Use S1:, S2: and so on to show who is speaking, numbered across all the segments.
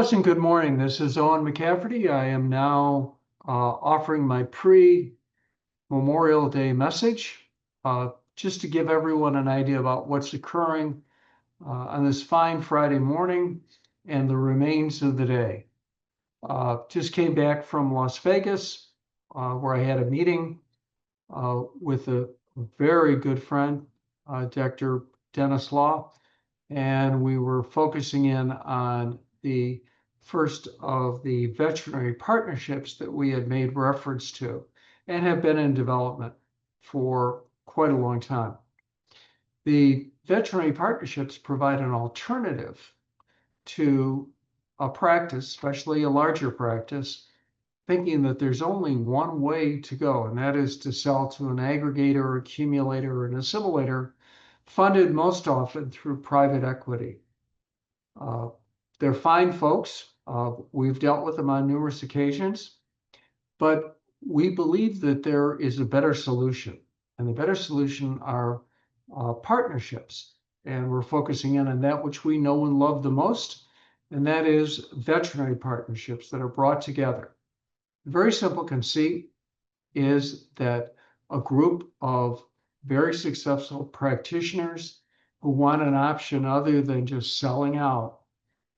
S1: Pleasant good morning. This is Owen McCafferty. I am now offering my pre-Memorial Day message, just to give everyone an idea about what's occurring on this fine Friday morning and the remains of the day. Just came back from Las Vegas, where I had a meeting with a very good friend, Dr. Dennis Law, and we were focusing in on the first of the veterinary partnerships that we had made reference to and have been in development for quite a long time. The veterinary partnerships provide an alternative to a practice, especially a larger practice, thinking that there's only one way to go, and that is to sell to an aggregator, accumulator, or an assimilator, funded most often through private equity. They're fine folks. We've dealt with them on numerous occasions, but we believe that there is a better solution, and the better solution are partnerships. And we're focusing in on that which we know and love the most, and that is veterinary partnerships that are brought together. A very simple conceit is that a group of very successful practitioners who want an option other than just selling out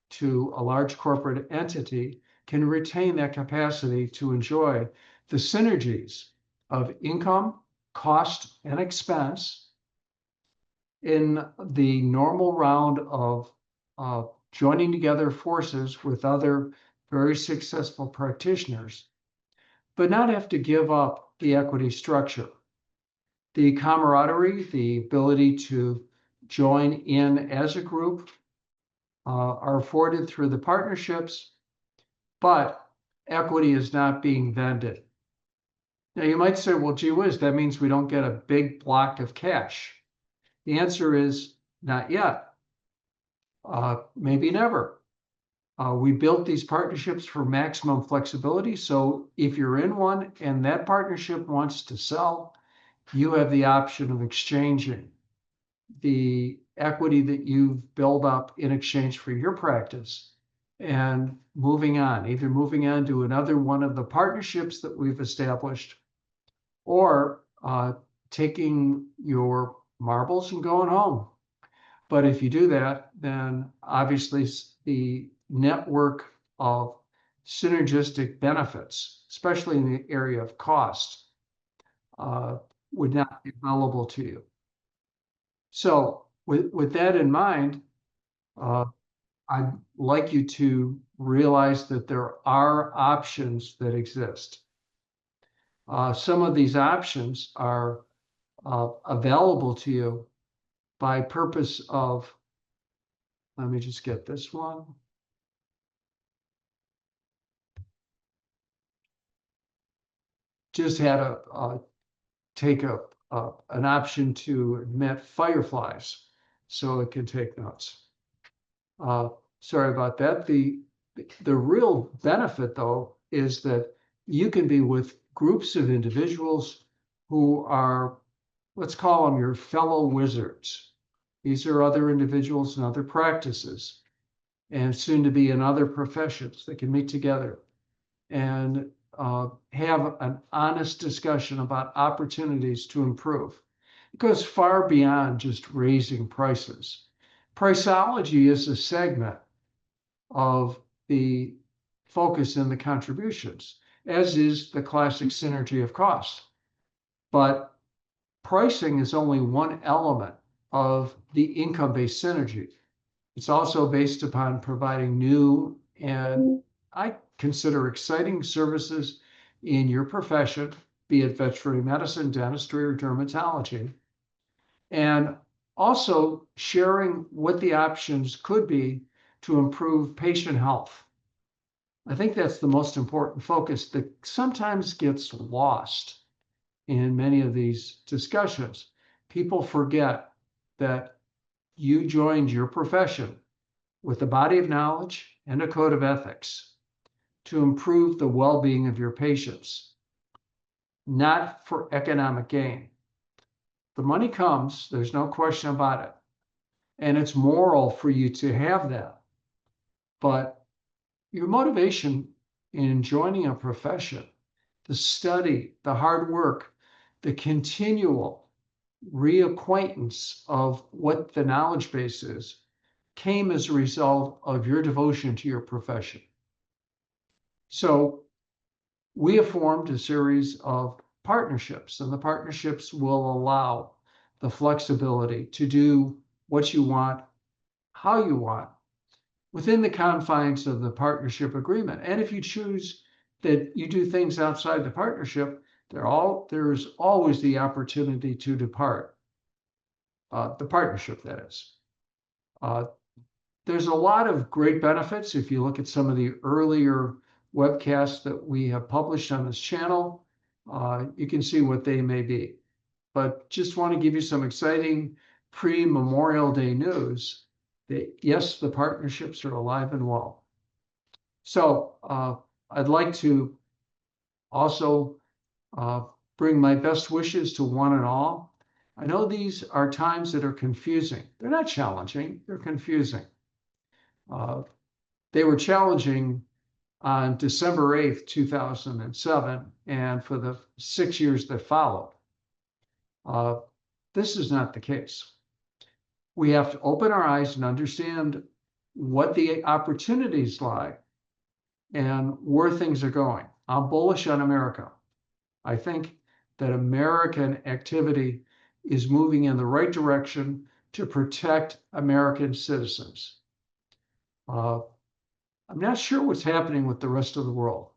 S1: to a large corporate entity can retain that capacity to enjoy the synergies of income, cost, and expense in the normal round of joining together forces with other very successful practitioners, but not have to give up the equity structure. The camaraderie, the ability to join in as a group, are afforded through the partnerships, but equity is not being vended. Now you might say, well, gee whiz, that means we don't get a big block of cash. The answer is not yet, maybe never. We built these partnerships for maximum flexibility. So if you're in one and that partnership wants to sell, you have the option of exchanging the equity that you've built up in exchange for your practice and moving on, either moving on to another one of the partnerships that we've established, or taking your marbles and going home. But if you do that, then obviously the network of synergistic benefits, especially in the area of cost, would not be available to you. So with that in mind, I'd like you to realize that there are options that exist. Some of these options are available to you by purpose of, let me just get this one. Just had take an option to admit fireflies so it can take notes. Sorry about that. The real benefit, though, is that you can be with groups of individuals who are, let's call them your fellow wizards. These are other individuals and other practices, and soon to be in other professions that can meet together and have an honest discussion about opportunities to improve. It goes far beyond just raising prices. Priceology is a segment of the focus in the contributions, as is the classic synergy of cost. But pricing is only one element of the income-based synergy. It's also based upon providing new and I consider exciting services in your profession, be it veterinary medicine, dentistry, or dermatology, and also sharing what the options could be to improve patient health. I think that's the most important focus that sometimes gets lost in many of these discussions. People forget that you joined your profession with a body of knowledge and a code of ethics to improve the well-being of your patients, not for economic gain. The money comes, there's no question about it. And it's moral for you to have that. But your motivation in joining a profession, the study, the hard work, the continual reacquaintance of what the knowledge base is, came as a result of your devotion to your profession. So we have formed a series of partnerships, and the partnerships will allow the flexibility to do what you want, how you want, within the confines of the partnership agreement. And if you choose that you do things outside the partnership, there's always the opportunity to depart the partnership, that is. There's a lot of great benefits. If you look at some of the earlier webcasts that we have published on this channel, you can see what they may be. But just want to give you some exciting pre-Memorial Day news that yes, the partnerships are alive and well. So I'd like to also bring my best wishes to one and all. I know these are times that are confusing. They're not challenging, they're confusing. They were challenging on December 8th, 2007, and for the 6 years that followed. This is not the case. We have to open our eyes and understand what the opportunities lie and where things are going. I'm bullish on America. I think that American activity is moving in the right direction to protect American citizens. I'm not sure what's happening with the rest of the world.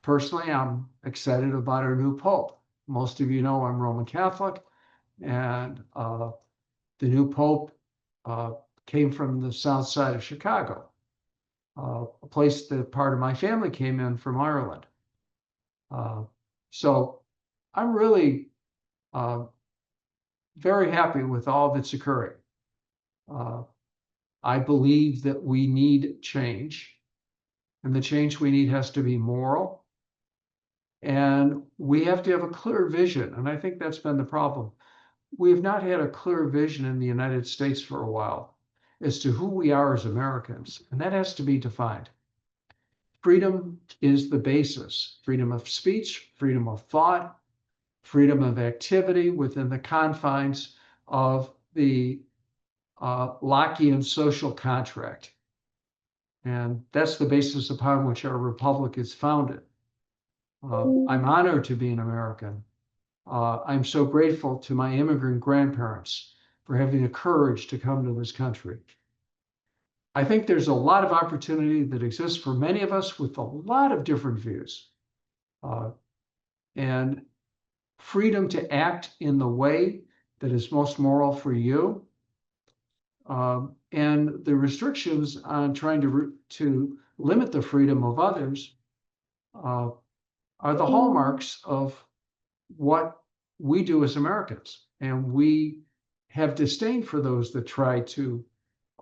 S1: Personally, I'm excited about our new Pope. Most of you know I'm Roman Catholic, and the new Pope came from the south side of Chicago, a place that part of my family came in from Ireland. So I'm really very happy with all that's occurring. I believe that we need change, and the change we need has to be moral, and we have to have a clear vision. And I think that's been the problem. We have not had a clear vision in the United States for a while as to who we are as Americans, and that has to be defined. Freedom is the basis: freedom of speech, freedom of thought, freedom of activity within the confines of the Lockean social contract. And that's the basis upon which our republic is founded. I'm honored to be an American. I'm so grateful to my immigrant grandparents for having the courage to come to this country. I think there's a lot of opportunity that exists for many of us with a lot of different views. And freedom to act in the way that is most moral for you, and the restrictions on trying to limit the freedom of others are the hallmarks of what we do as Americans. And we have disdain for those that try to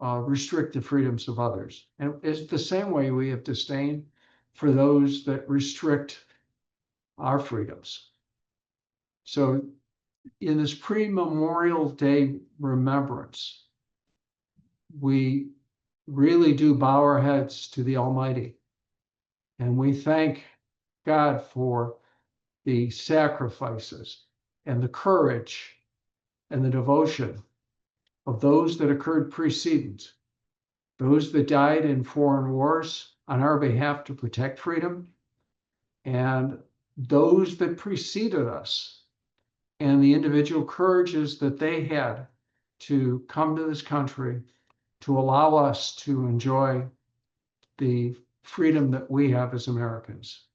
S1: restrict the freedoms of others. And it's the same way we have disdain for those that restrict our freedoms. So in this pre-Memorial Day remembrance, we really do bow our heads to the Almighty. And we thank God for the sacrifices and the courage and the devotion of those that occurred precedent, those that died in foreign wars on our behalf to protect freedom, and those that preceded us, and the individual courages that they had to come to this country to allow us to enjoy the freedom that we have as Americans.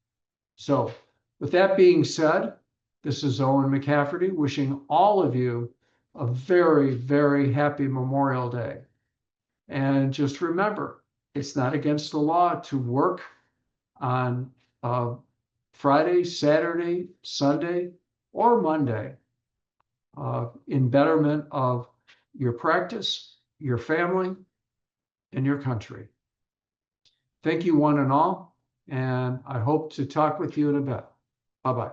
S1: So with that being said, this is Owen McCafferty wishing all of you a very, very happy Memorial Day. And just remember, it's not against the law to work on Friday, Saturday, Sunday, or Monday in betterment of your practice, your family, and your country. Thank you, one and all, and I hope to talk with you in a bit. Bye-bye.